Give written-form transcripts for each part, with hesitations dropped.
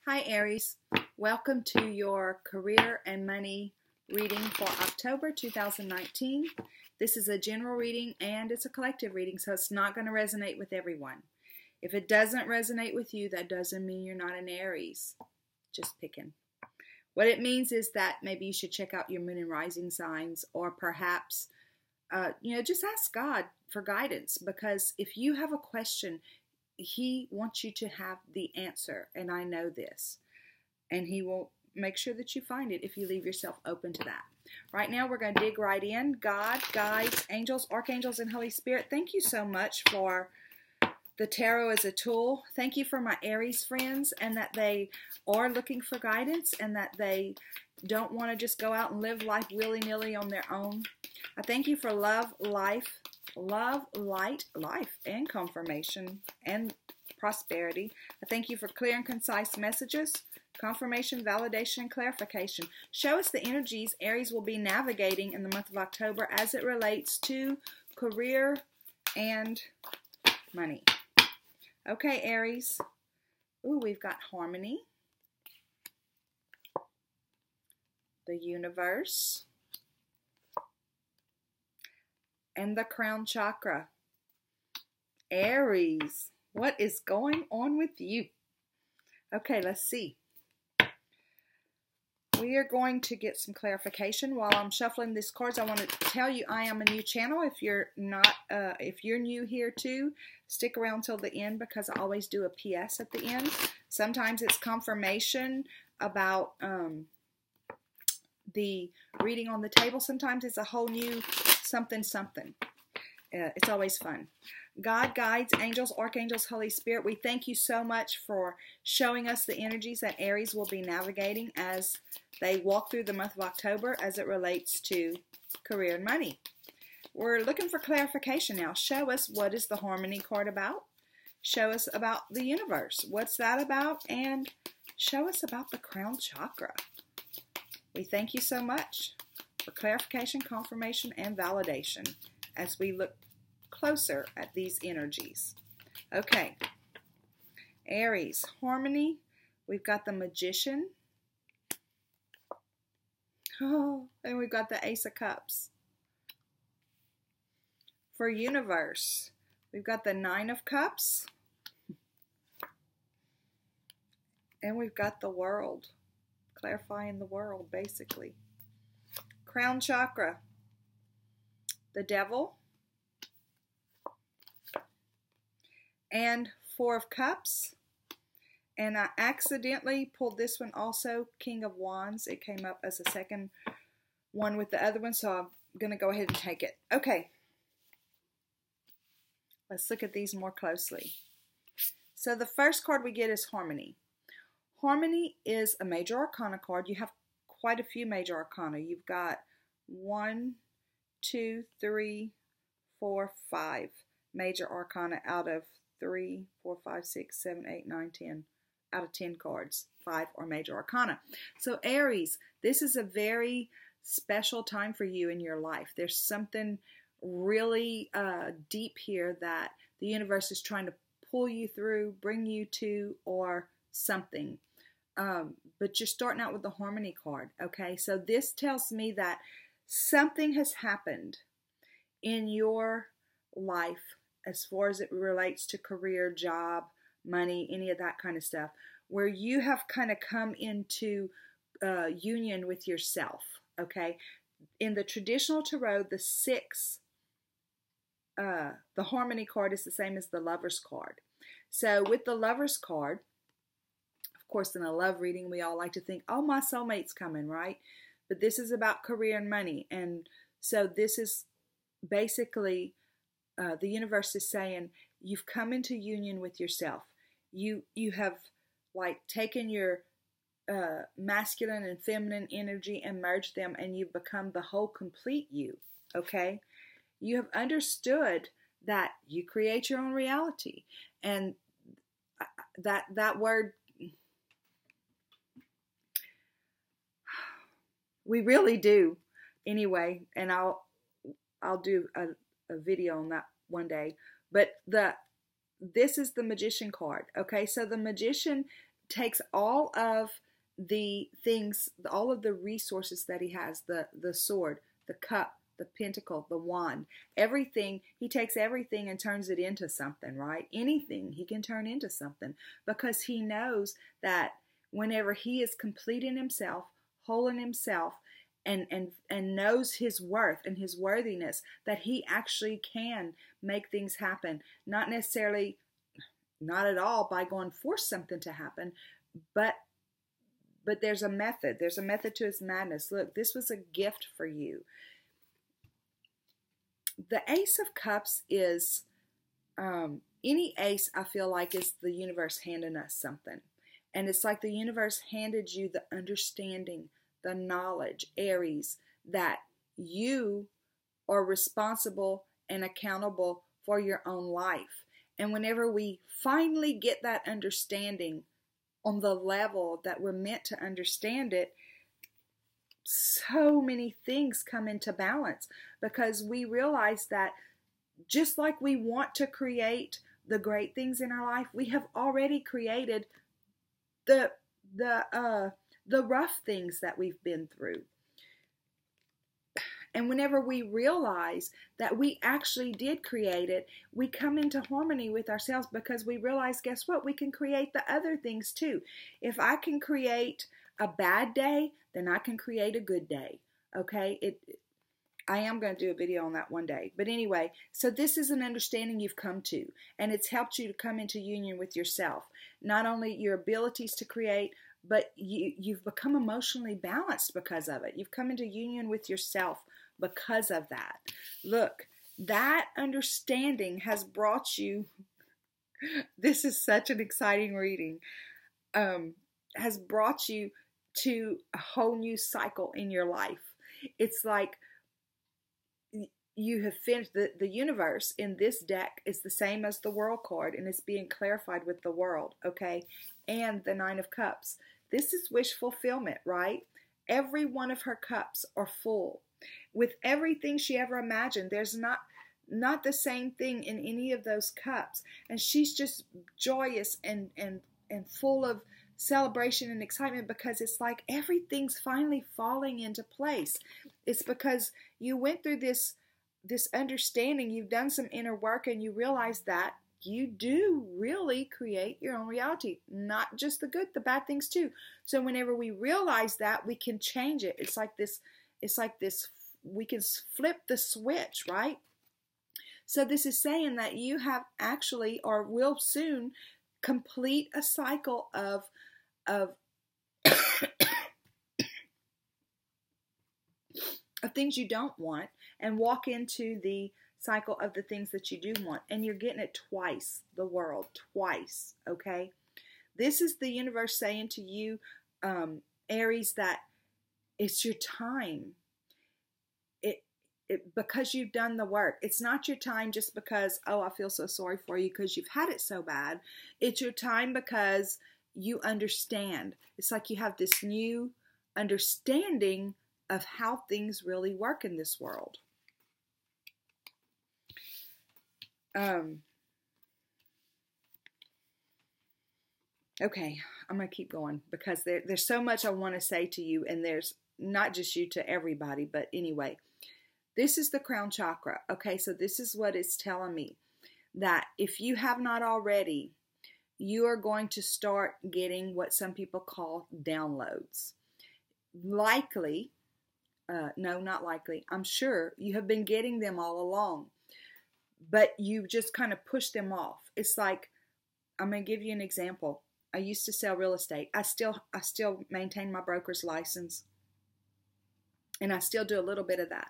Hi Aries, welcome to your career and money reading for October 2019. This is a general reading and it's a collective reading, so it's not going to resonate with everyone. If it doesn't resonate with you, that doesn't mean you're not an Aries. Just picking. What it means is that maybe you should check out your moon and rising signs, or perhaps just ask God for guidance, because if you have a question, He wants you to have the answer, and I know this. And He will make sure that you find it if you leave yourself open to that. Right now, we're going to dig right in. God, guides, angels, archangels, and Holy Spirit, thank you so much for the tarot as a tool. Thank you for my Aries friends, and that they are looking for guidance, and that they don't want to just go out and live life willy-nilly on their own. I thank you for love, light, life, and confirmation, and prosperity. I thank you for clear and concise messages, confirmation, validation, and clarification. Show us the energies Aries will be navigating in the month of October as it relates to career and money. Okay, Aries. Ooh, we've got harmony, the universe, and the crown chakra. Aries, what is going on with you? Okay, let's see. We are going to get some clarification. While I'm shuffling these cards, I want to tell you I am a new channel. If you're not, if you're new here too, stick around till the end, because I always do a PS at the end. Sometimes it's confirmation about the reading on the table. Sometimes it's a whole new something. It's always fun. God, guides, angels, archangels, Holy Spirit, we thank you so much for showing us the energies that Aries will be navigating as they walk through the month of October as it relates to career and money. We're looking for clarification now. Show us, what is the harmony card about? Show us about the universe. What's that about? And show us about the crown chakra. We thank you so much for clarification, confirmation, and validation as we look closer at these energies. Okay, Aries, harmony, we've got the Magician. Oh, and we've got the Ace of Cups. For universe, we've got the Nine of Cups. And we've got the World, clarifying the world, basically. Crown chakra, the Devil, and Four of Cups. And I accidentally pulled this one also, King of Wands. It came up as a second one with the other one, so I'm going to go ahead and take it. Okay, let's look at these more closely. So the first card we get is Harmony. Harmony is a major arcana card. You have quite a few major arcana. You've got 1, 2, 3, 4, 5 major arcana out of 3, 4, 5, 6, 7, 8, 9, 10. Out of 10 cards, 5 are major arcana. So Aries, this is a very special time for you in your life. There's something really deep here that the universe is trying to pull you through, bring you to, or something. But you're starting out with the Harmony card, okay? So this tells me that something has happened in your life as far as it relates to career, job, money, any of that kind of stuff, where you have kind of come into union with yourself, okay? In the traditional tarot, the 6, the Harmony card is the same as the Lover's card. So with the Lover's card, of course, in a love reading, we all like to think, oh, my soulmate's coming, right? But this is about career and money. And so this is basically, the universe is saying, you've come into union with yourself. You have like taken your masculine and feminine energy and merged them, and you've become the whole complete you, okay? You have understood that you create your own reality. And that word, we really do anyway, and I'll do a video on that one day. But this is the Magician card, okay? So the Magician takes all of the things, all of the resources that he has, the sword, the cup, the pentacle, the wand, everything. He takes everything and turns it into something, right? Anything he can turn into something, because he knows that whenever he is complete in himself, whole in himself, and knows his worth and his worthiness, that he actually can make things happen. Not necessarily, not at all by going force something to happen, but there's a method. There's a method to his madness. Look, this was a gift for you. The Ace of Cups is, any ace, I feel like, is the universe handing us something. And it's like the universe handed you the understanding, the knowledge, Aries, that you are responsible and accountable for your own life. And whenever we finally get that understanding on the level that we're meant to understand it, so many things come into balance, because we realize that just like we want to create the great things in our life, we have already created the rough things that we've been through. And whenever we realize that we actually did create it, we come into harmony with ourselves, because we realize, guess what? We can create the other things too. If I can create a bad day, then I can create a good day. Okay? I am going to do a video on that one day. But anyway, so this is an understanding you've come to, and it's helped you to come into union with yourself. Not only your abilities to create, but you've become emotionally balanced because of it. You've come into union with yourself because of that. Look, that understanding has brought you, this is such an exciting reading, has brought you to a whole new cycle in your life. It's like you have finished, the universe in this deck is the same as the world card, and it's being clarified with the world, okay? And the Nine of Cups. This is wish fulfillment, right? Every one of her cups are full. With everything she ever imagined, there's not the same thing in any of those cups. And she's just joyous and full of celebration and excitement, because it's like everything's finally falling into place. It's because you went through this understanding, you've done some inner work, and you realize that you do really create your own reality. Not just the good, the bad things too. So whenever we realize that, we can change it. It's like this, we can flip the switch, right? So this is saying that you have actually, or will soon, complete a cycle of things you don't want, and walk into the cycle of the things that you do want. And you're getting it twice, the world, twice, okay? This is the universe saying to you, Aries, that it's your time. Because you've done the work. It's not your time just because, oh, I feel so sorry for you because you've had it so bad. It's your time because you understand. It's like you have this new understanding of how things really work in this world. Okay, I'm going to keep going, because there's so much I want to say to you, and there's not just you, to everybody, but anyway. This is the crown chakra, okay? So this is what it's telling me, that if you have not already, you are going to start getting what some people call downloads. Likely, no, not likely, I'm sure you have been getting them all along, but you just kind of push them off. It's like, I'm going to give you an example. I used to sell real estate. I still maintain my broker's license, and I still do a little bit of that.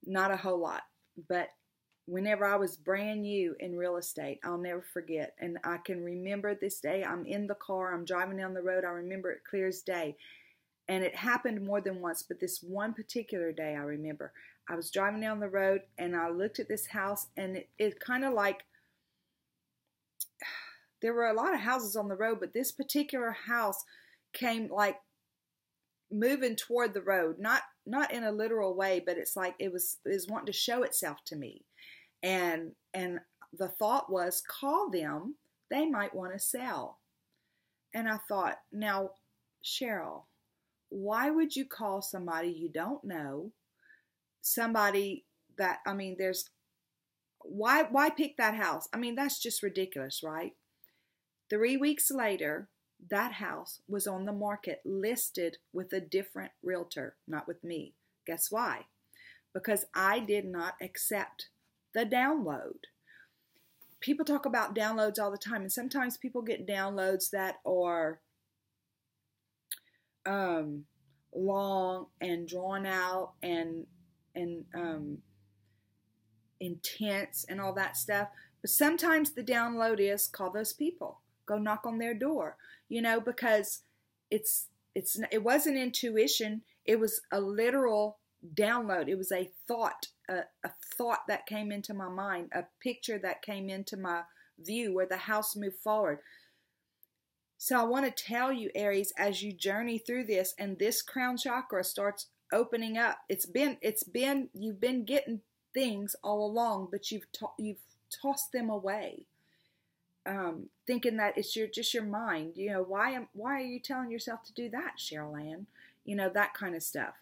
Not a whole lot, but whenever I was brand new in real estate, I'll never forget. And I can remember this day. I'm in the car, I'm driving down the road. I remember it clear as day. And it happened more than once, but this one particular day I remember. I was driving down the road, and I looked at this house, and it kind of like, there were a lot of houses on the road, but this particular house came like moving toward the road, not in a literal way, but it's like it was wanting to show itself to me. And the thought was, call them, they might want to sell. And I thought, now, Cheryl, why would you call somebody you don't know, somebody that, I mean, why pick that house? I mean, that's just ridiculous, right? 3 weeks later, that house was on the market, listed with a different realtor, not with me. Guess why? Because I did not accept the download. People talk about downloads all the time, and sometimes people get downloads that are long and drawn out and intense and all that stuff. But sometimes the download is, call those people, go knock on their door, because it wasn't intuition. It was a literal download. It was a thought, a thought that came into my mind, a picture that came into my view where the house moved forward. So I want to tell you, Aries, as you journey through this and this crown chakra starts opening up, you've been getting things all along, but you've tossed them away, thinking that it's just your mind. Why are you telling yourself to do that, Cheryl Ann? That kind of stuff.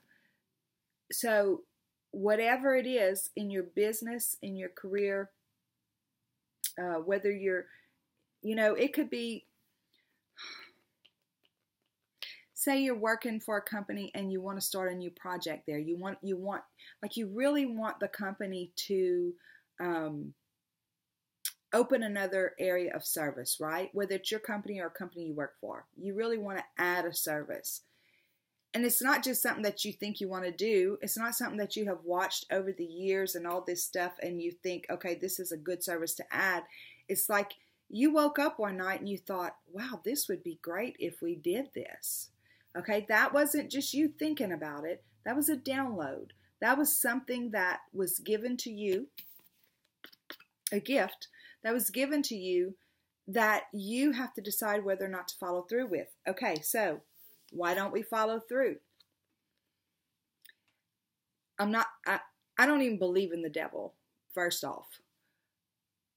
So whatever it is in your business, in your career, whether you're, it could be, say you're working for a company and you want to start a new project there. You really want the company to open another area of service, right? Whether it's your company or a company you work for, you really want to add a service. And it's not just something that you think you want to do. It's not something that you have watched over the years and all this stuff and you think, okay, this is a good service to add. It's like you woke up one night and you thought, wow, this would be great if we did this. Okay, that wasn't just you thinking about it. That was a download. That was something that was given to you, a gift that was given to you that you have to decide whether or not to follow through with. Okay, so why don't we follow through? I don't even believe in the devil, first off.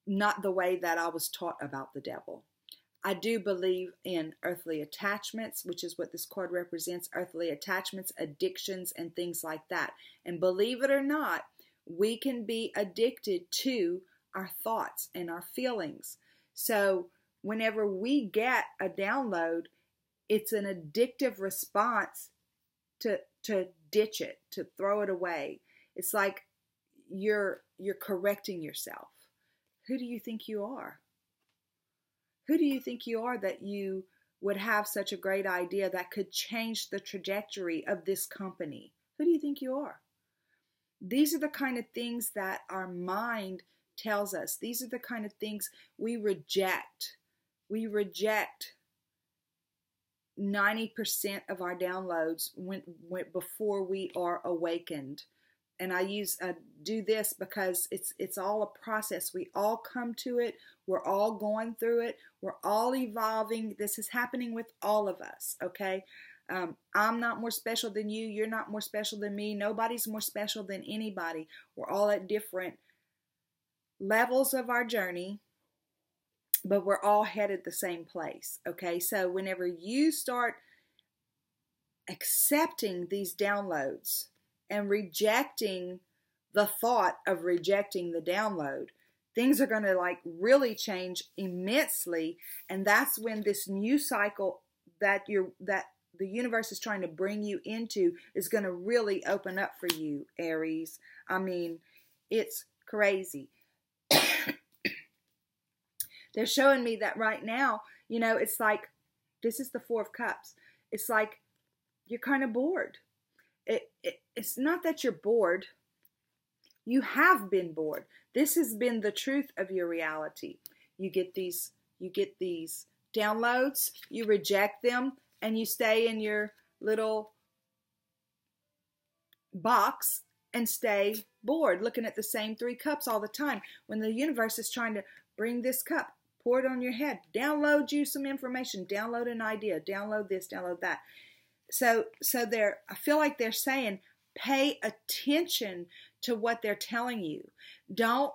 Not the way that I was taught about the devil. I do believe in earthly attachments, which is what this card represents, earthly attachments, addictions, and things like that. And believe it or not, we can be addicted to our thoughts and our feelings. So whenever we get a download, it's an addictive response to ditch it, to throw it away. It's like you're correcting yourself. Who do you think you are? Who do you think you are that you would have such a great idea that could change the trajectory of this company? Who do you think you are? These are the kind of things that our mind tells us. These are the kind of things we reject. We reject 90% of our downloads before we are awakened. And I do this because it's all a process. We all come to it. We're all going through it. We're all evolving. This is happening with all of us, okay? I'm not more special than you. You're not more special than me. Nobody's more special than anybody. We're all at different levels of our journey, but we're all headed the same place, okay? So whenever you start accepting these downloads and rejecting the thought of rejecting the download, things are going to really change immensely. And that's when this new cycle that the universe is trying to bring you into is going to really open up for you, Aries. I mean, it's crazy. They're showing me that right now, it's like, this is the Four of Cups. It's like you're kind of bored. It's not that you're bored. You have been bored. This has been the truth of your reality. You get these downloads, you reject them, and you stay in your little box and stay bored, looking at the same 3 cups all the time. When the universe is trying to bring this cup, pour it on your head, download you some information, download an idea, download this, download that. So I feel like they're saying, pay attention to what they're telling you. Don't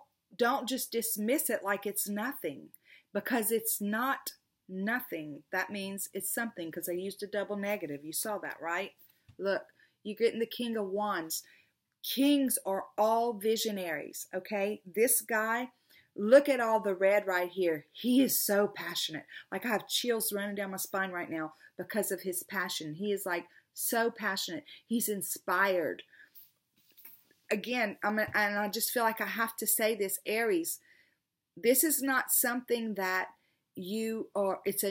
just dismiss it like it's nothing, because it's not Nothing. That means it's something because I used a double negative. You saw that, right? Look, you're getting the King of Wands. Kings are all visionaries, okay? This guy, look at all the red right here. He is so passionate. Like I have chills running down my spine right now because of his passion. He is like so passionate. He's inspired. Again, and I just feel like I have to say this, Aries, this is not something that you are, this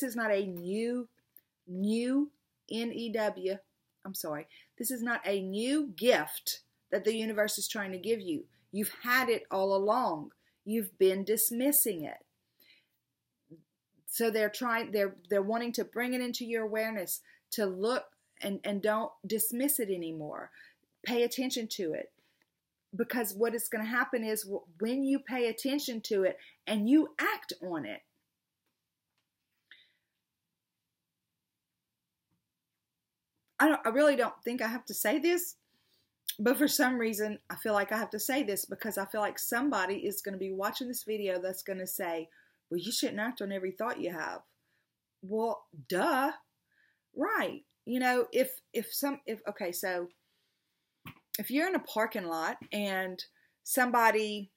is not a new, N-E-W, I'm sorry, this is not a new gift that the universe is trying to give you. You've had it all along. You've been dismissing it. So they're wanting to bring it into your awareness to look and don't dismiss it anymore. Pay attention to it. Because what is going to happen is when you pay attention to it and you act on it, I really don't think I have to say this, but for some reason I feel like I have to say this because I feel like somebody is going to be watching this video that's going to say, well, you shouldn't act on every thought you have. Well, duh. Right. You know, okay, so if you're in a parking lot and somebody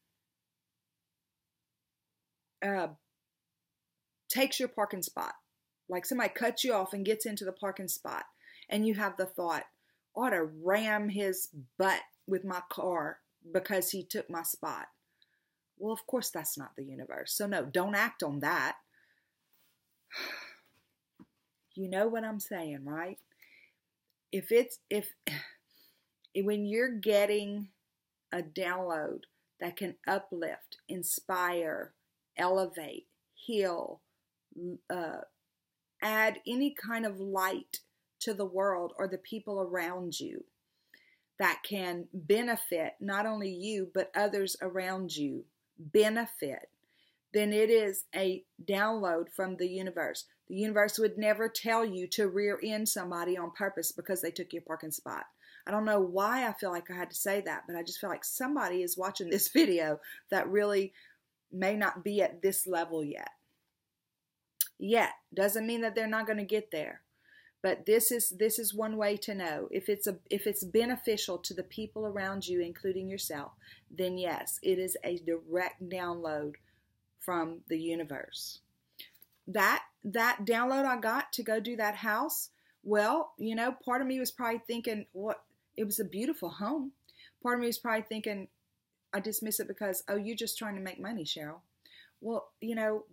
takes your parking spot, like somebody cuts you off and gets into the parking spot, and you have the thought, I ought to ram his butt with my car because he took my spot. Well, of course that's not the universe. So no, don't act on that. You know what I'm saying, right? When you're getting a download that can uplift, inspire, elevate, heal, add any kind of light to the world or the people around you that can benefit not only you but others around you, benefit, then it is a download from the universe. The universe would never tell you to rear end somebody on purpose because they took your parking spot. I don't know why I feel like I had to say that, but I just feel like somebody is watching this video that really may not be at this level yet. Doesn't mean that they're not going to get there. But this is one way to know. If it's beneficial to the people around you, including yourself, then yes, it is a direct download from the universe. That download I got to go do that house, well, you know, part of me was probably thinking, it was a beautiful home. Part of me was probably thinking, I dismiss it because, oh, you're just trying to make money, Cheryl. Well, you know,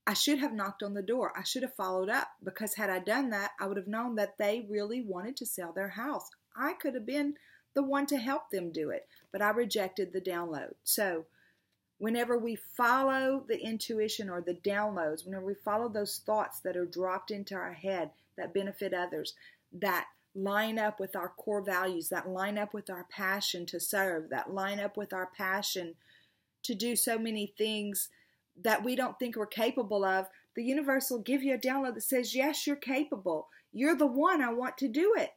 I should have knocked on the door. I should have followed up because had I done that, I would have known that they really wanted to sell their house. I could have been the one to help them do it, but I rejected the download. So whenever we follow the intuition or the downloads, whenever we follow those thoughts that are dropped into our head that benefit others, that line up with our core values, that line up with our passion to serve, that line up with our passion to do so many things that we don't think we're capable of, the universe will give you a download that says, yes, you're capable. You're the one. I want to do it.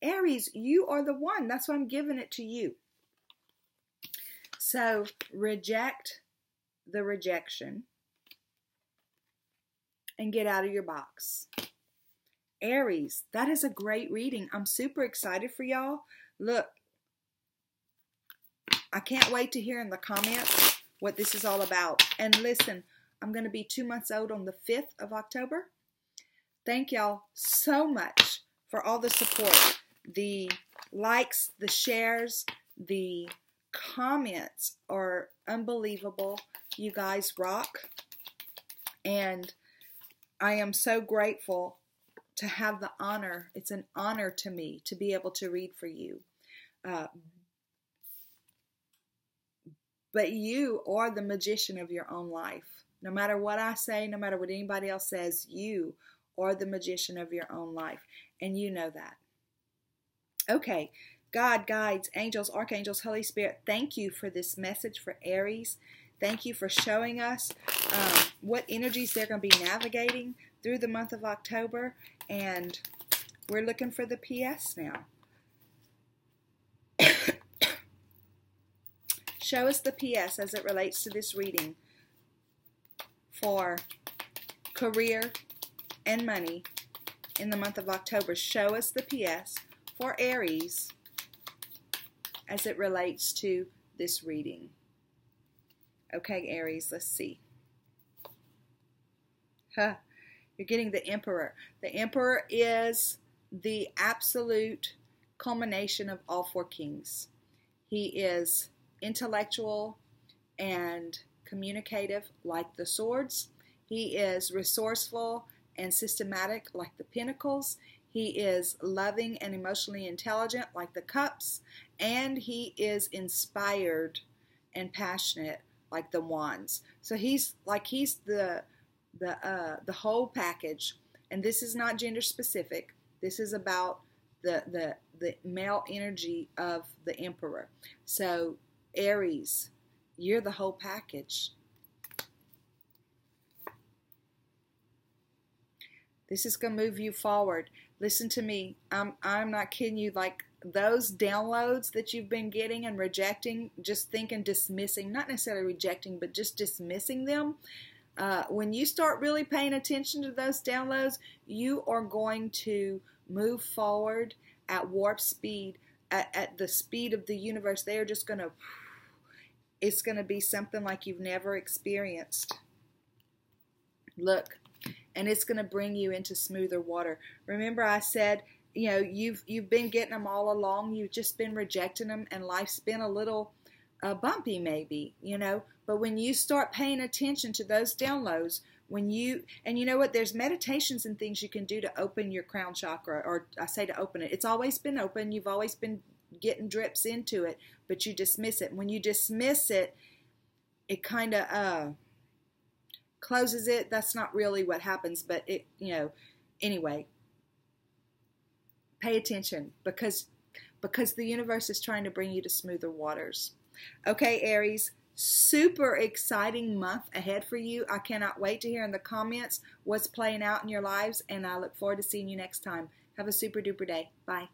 Aries, you are the one. That's why I'm giving it to you. So reject the rejection and get out of your box. Aries, that is a great reading. I'm super excited for y'all. Look, I can't wait to hear in the comments what this is all about. And listen, I'm going to be 2 months old on the 5th of October. Thank y'all so much for all the support. The likes, the shares, the comments are unbelievable. You guys rock. And I am so grateful to have the honor. It's an honor to me to be able to read for you. But you are the magician of your own life. No matter what I say, no matter what anybody else says, you are the magician of your own life. And you know that. Okay. God, guides, angels, archangels, Holy Spirit, thank you for this message for Aries. Thank you for showing us what energies they're going to be navigating through the month of October. And we're looking for the PS now. Show us the PS as it relates to this reading. for career and money in the month of October. Show us the PS for Aries as it relates to this reading. Okay, Aries, let's see. You're getting the Emperor. The Emperor is the absolute culmination of all four kings. He is intellectual and communicative like the swords. He is resourceful and systematic like the pentacles. He is loving and emotionally intelligent like the cups. And he is inspired and passionate like the wands. So he's the whole package. And this is not gender specific. This is about the male energy of the Emperor. So Aries, you're the whole package. This is going to move you forward. Listen to me. I'm not kidding you. Like those downloads that you've been getting and rejecting, just thinking, dismissing, not necessarily rejecting, but just dismissing them. When you start really paying attention to those downloads, you are going to move forward at warp speed, at the speed of the universe. They are just going to, it's going to be something like you've never experienced. Look, and it's going to bring you into smoother water. Remember I said, you know, you've been getting them all along. You've just been rejecting them, and life's been a little bumpy maybe, you know. But when you start paying attention to those downloads, and you know what, there's meditations and things you can do to open your crown chakra, or I say to open it. It's always been open. You've always been getting drips into it, but you dismiss it. When you dismiss it, it kind of closes it. That's not really what happens, but it, you know, anyway, pay attention because the universe is trying to bring you to smoother waters. Okay, Aries, super exciting month ahead for you. I cannot wait to hear in the comments what's playing out in your lives, and I look forward to seeing you next time. Have a super duper day. Bye.